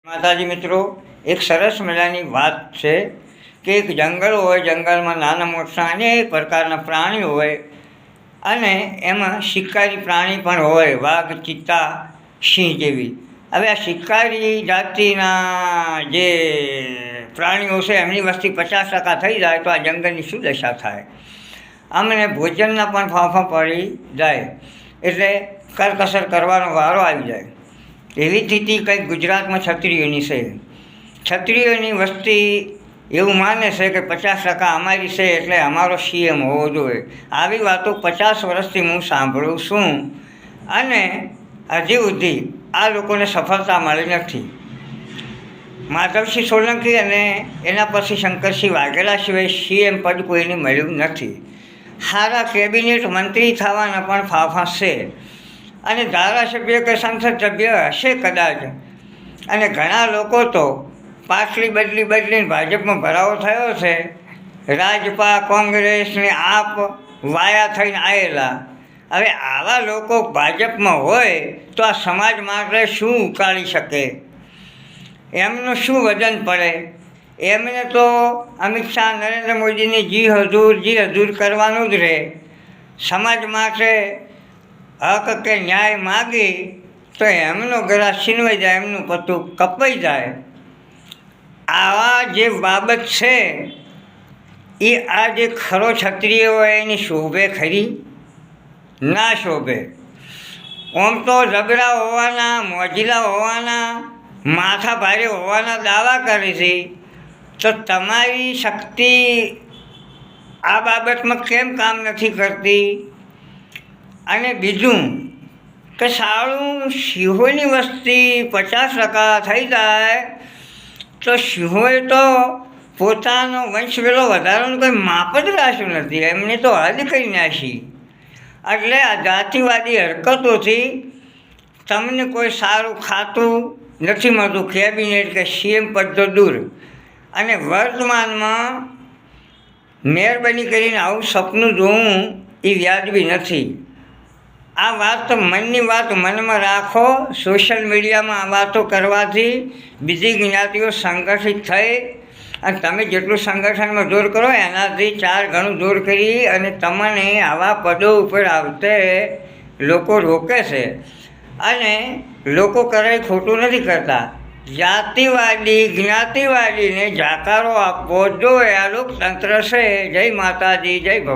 માતાજી મિત્રો, એક સરસ મજાની વાત છે કે એક જંગલ હોય, જંગલમાં નાના મોટા અનેક પ્રકારના પ્રાણીઓ હોય અને એમાં શિકારી પ્રાણી પણ હોય, વાઘ, ચિત્તા, સિંહ જેવી. હવે આ શિકારી જાતિના જે પ્રાણીઓ છે એમની વસ્તી 50% થઈ જાય તો આ જંગલની શું દશા થાય? અમને ભોજનના પણ ફાંફા પડી જાય એટલે કરકસર કરવાનો વારો આવી જાય. એવી સ્થિતિ કંઈક ગુજરાતમાં ક્ષત્રિયોની છે. ક્ષત્રિયોની વસ્તી એવું માને છે કે 50% અમારી છે એટલે અમારો સીએમ હોવો જોઈએ. આવી વાતો 50 વર્ષથી હું સાંભળું છું અને હજી સુધી આ લોકોને સફળતા મળી નથી. માધવસિંહ સોલંકી અને એના પછી શંકરસિંહ વાઘેલા સિવાય સીએમ પદ કોઈને મળ્યું નથી. સારા કેબિનેટ મંત્રી થવાના પણ ફાંફા છે અને ધારાસભ્ય કે સંસદ સભ્ય હશે કદાચ. અને ઘણા લોકો તો પાછલી બદલીને ભાજપમાં ભરાવો થયો છે. રાજપા, કોંગ્રેસને આપ વાયા થઈને આવેલા. હવે આવા લોકો ભાજપમાં હોય તો આ સમાજ માટે શું ઉકાળી શકે? એમનું શું વજન પડે? એમને તો અમિત શાહ, નરેન્દ્ર મોદીને જી હજૂર કરવાનું જ રહે. સમાજ માટે હક કે ન્યાય માગી તો એમનો ગળા છીનવાઈ જાય, એમનું પતું કપાઈ જાય. આવા જે બાબત છે એ આ જે ખરો ક્ષત્રિય હોય એની શોભે ખરી? ના શોભે. આમ તો જબરા હોવાના, મોજીલા હોવાના, માથા ભારે હોવાના દાવા કરે છે, તો તમારી શક્તિ આ બાબતમાં કેમ કામ નથી કરતી? અને બીજું કે સારું, સિંહોની વસ્તી 50% થઈ જાય તો સિંહોએ તો પોતાનો વંશ વેલો વધારવાનું કંઈ માપ જ રાખ્યું નથી. એમને તો હદ કરી નાખી. એટલે આ જાતિવાદી હરકતોથી તમને કોઈ સારું ખાતું નથી મળતું, કેબિનેટ કે સીએમ પદ તો દૂર. અને વર્તમાનમાં મહેરબાની કરીને આવું સપનું જોવું એ વ્યાજબી નથી. આ વાત મનની વાત મનમાં રાખો. સોશિયલ મીડિયામાં આ વાતો કરવાથી બીજી જ્ઞાતિઓ સંગઠિત થઈ અને તમે જેટલું સંગઠનમાં જોર કરો એનાથી 4 ગણું જોર કરી અને તમને આવા પદો ઉપર આવતે લોકો રોકે છે. અને લોકો કરે ખોટું નથી કરતા. જાતિવાદી જ્ઞાતિવાદીને જાકારો આપવો જોઈએ. આ લોકતંત્ર છે. જય માતાજી, જય ભગવાન.